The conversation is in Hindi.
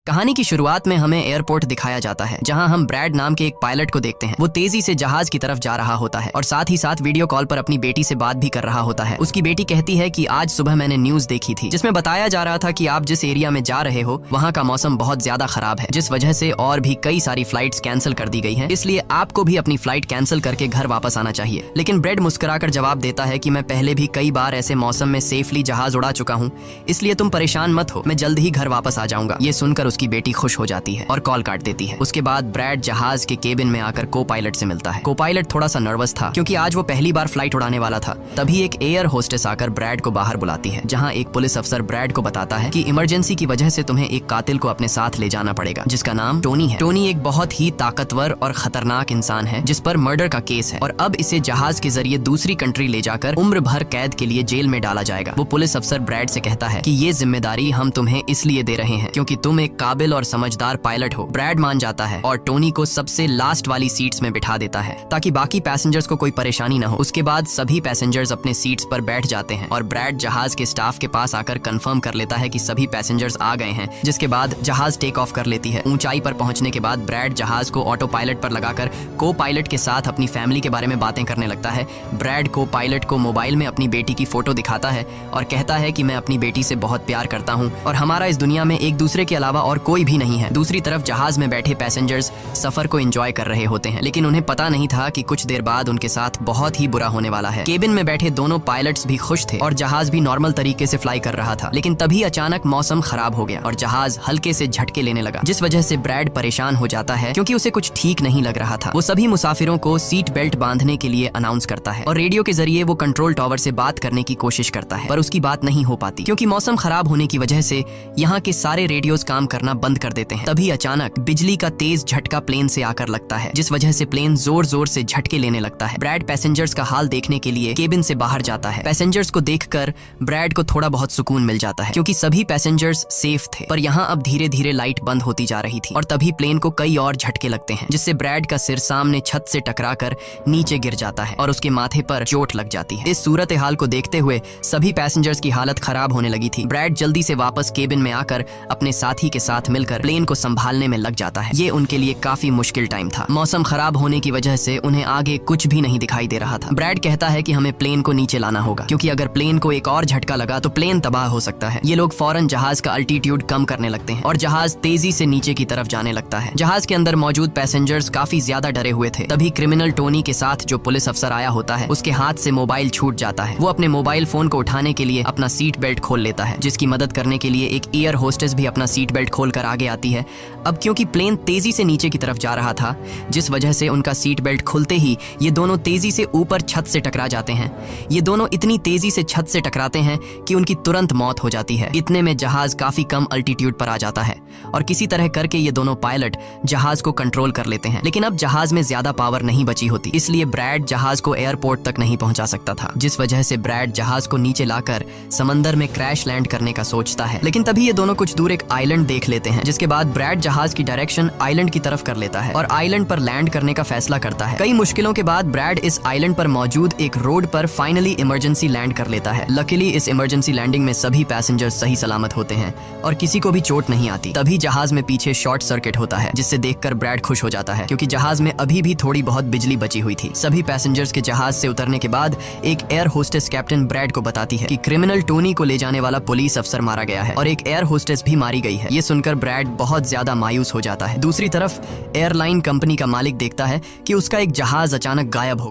कहानी की शुरुआत में हमें एयरपोर्ट दिखाया जाता है, जहां हम ब्रैड नाम के एक पायलट को देखते हैं। वो तेजी से जहाज की तरफ जा रहा होता है और साथ ही साथ वीडियो कॉल पर अपनी बेटी से बात भी कर रहा होता है। उसकी बेटी कहती है कि आज सुबह मैंने न्यूज देखी थी जिसमें बताया जा रहा था कि आप जिस एरिया में जा रहे हो वहाँ का मौसम बहुत ज्यादा खराब है, जिस वजह से और भी कई सारी फ्लाइट्स कैंसिल कर दी गई हैं। इसलिए आपको भी अपनी फ्लाइट कैंसिल करके घर वापस आना चाहिए। लेकिन ब्रैड मुस्कुराकर जवाब देता है कि मैं पहले भी कई बार ऐसे मौसम में सेफली जहाज उड़ा चुका हूँ, इसलिए तुम परेशान मत हो, मैं जल्द ही घर वापस आ जाऊंगा। ये सुनकर उसकी बेटी खुश हो जाती है और कॉल काट देती है। उसके बाद ब्रैड जहाज के केबिन में आकर को पायलट से मिलता है। को पायलट थोड़ा सा नर्वस था क्योंकि आज वो पहली बार फ्लाइट उड़ाने वाला था। तभी एक एयर होस्टेस आकर ब्रैड को बाहर बुलाती है, जहां एक पुलिस अफसर ब्रैड को बताता है कि इमरजेंसी की वजह से तुम्हें एक कातिल को अपने साथ ले जाना पड़ेगा, जिसका नाम टोनी है। टोनी एक बहुत ही ताकतवर और खतरनाक इंसान है जिस पर मर्डर का केस है और अब इसे जहाज के जरिए दूसरी कंट्री ले जाकर उम्र भर कैद के लिए जेल में डाला जाएगा। वो पुलिस अफसर ब्रैड से कहता है कि ये जिम्मेदारी हम तुम्हें इसलिए दे रहे हैं क्योंकि तुम एक काबिल और समझदार पायलट हो। ब्रैड मान जाता है और टोनी को सबसे लास्ट वाली सीट्स में बिठा देता है ताकि बाकी पैसेंजर्स को कोई परेशानी ना हो। उसके बाद सभी पैसेंजर्स अपने सीट्स पर बैठ जाते हैं और ब्रैड जहाज के स्टाफ के पास आकर कंफर्म कर लेता है कि सभी पैसेंजर्स आ गए हैं, जिसके बाद जहाज टेक ऑफ कर लेती है। ऊंचाई पर पहुंचने के बाद ब्रैड जहाज को ऑटो पायलट पर लगाकर को पायलट के साथ अपनी फैमिली के बारे में बातें करने लगता है। ब्रैड को पायलट को मोबाइल में अपनी बेटी की फोटो दिखाता है और कहता है कि मैं अपनी बेटी से बहुत प्यार करता हूँ और हमारा इस दुनिया में एक दूसरे के अलावा और कोई भी नहीं है। दूसरी तरफ जहाज में बैठे पैसेंजर्स सफर को एंजॉय कर रहे होते हैं, लेकिन उन्हें पता नहीं था कि कुछ देर बाद उनके साथ बहुत ही बुरा होने वाला है। केबिन में बैठे दोनों पायलट्स भी खुश थे और जहाज भी नॉर्मल तरीके से फ्लाई कर रहा था, लेकिन तभी अचानक मौसम खराब हो गया और जहाज हल्के से झटके लेने लगा, जिस वजह से ब्रैड परेशान हो जाता है क्योंकि उसे कुछ ठीक नहीं लग रहा था। वो सभी मुसाफिरों को सीट बेल्ट बांधने के लिए अनाउंस करता है और रेडियो के जरिए वो कंट्रोल टावर से बात करने की कोशिश करता है, पर उसकी बात नहीं हो पाती क्योंकि मौसम खराब होने की वजह से यहाँ के सारे रेडियोज काम करना बंद कर देते हैं। तभी अचानक बिजली का तेज झटका प्लेन से आकर लगता है, जिस वजह से प्लेन जोर जोर से झटके लेने लगता है। ब्रैड पैसेंजर्स का हाल देखने के लिए केबिन से बाहर जाता है। पैसेंजर्स को देखकर ब्रैड को थोड़ा बहुत सुकून मिल जाता है क्योंकि सभी पैसेंजर्स सेफ थे, पर यहाँ अब धीरे धीरे लाइट बंद होती जा रही थी और तभी प्लेन को कई और झटके लगते हैं, जिससे ब्रैड का सिर सामने छत से टकराकर नीचे गिर जाता है और उसके माथे पर चोट लग जाती है। इस सूरत हाल को देखते हुए सभी पैसेंजर्स की हालत खराब होने लगी थी। ब्रैड जल्दी से वापस केबिन में आकर अपने साथी के साथ मिलकर प्लेन को संभालने में लग जाता है। ये उनके लिए काफी मुश्किल टाइम था। मौसम खराब होने की वजह से उन्हें आगे कुछ भी नहीं दिखाई दे रहा था। ब्रैड कहता है कि हमें प्लेन को नीचे लाना होगा क्योंकि अगर प्लेन को एक और झटका लगा तो प्लेन तबाह हो सकता है। ये लोग फौरन जहाज का अल्टीट्यूड कम करने लगते हैं और जहाज तेजी से नीचे की तरफ जाने लगता है। जहाज के अंदर मौजूद पैसेंजर्स काफी ज्यादा डरे हुए थे। तभी क्रिमिनल टोनी के साथ जो पुलिस अफसर आया होता है उसके हाथ से मोबाइल छूट जाता है। वो अपने मोबाइल फोन को उठाने के लिए अपना सीट बेल्ट खोल लेता है, जिसकी मदद करने के लिए एक एयर होस्टेस भी अपना सीट बेल्ट खोलकर आगे आती है। अब क्योंकि प्लेन तेजी से नीचे की तरफ जा रहा था, जिस वजह से उनका सीट बेल्ट खुलते ही ये दोनों तेजी से ऊपर छत से टकरा जाते हैं। ये दोनों इतनी तेजी से छत से टकराते हैं कि उनकी तुरंत मौत हो जाती है। इतने में जहाज काफी कम अल्टीट्यूड पर आ जाता है और किसी तरह करके ये दोनों पायलट जहाज को कंट्रोल कर लेते हैं, लेकिन अब जहाज में ज्यादा पावर नहीं बची होती, इसलिए ब्रैड जहाज को एयरपोर्ट तक नहीं पहुंचा सकता था, जिस वजह से ब्रैड जहाज को नीचे लाकर समंदर में क्रैश लैंड करने का सोचता है। लेकिन तभी ये दोनों कुछ दूर एक आइलैंड देख लेते हैं, जिसके बाद ब्रैड जहाज की डायरेक्शन आइलैंड की तरफ कर लेता है और आइलैंड पर लैंड करने का फैसला करता है। कई मुश्किलों के बाद ब्रैड इस आइलैंड पर मौजूद एक रोड पर फाइनली इमरजेंसी लैंड कर लेता है। लकीली इस इमरजेंसी लैंडिंग में सभी पैसेंजर्स सही सलामत होते हैं और किसी को भी चोट नहीं आती। तभी जहाज में पीछे शॉर्ट सर्किट होता है, जिससे देखकर ब्रैड खुश हो जाता है क्योंकि जहाज में अभी भी थोड़ी बहुत बिजली बची हुई थी। सभी पैसेंजर्स के जहाज से उतरने के बाद एक एयर होस्टेस कैप्टन ब्रैड को बताती है कि क्रिमिनल टोनी को ले जाने वाला पुलिस अफसर मारा गया है और एक एयर होस्टेस भी मारी गई है। ये सुनकर ब्रैड बहुत ज्यादा मायूस हो जाता है। दूसरी तरफ एयरलाइन कंपनी का मालिक देखता है कि उसका एक जहाज अचानक गायब हो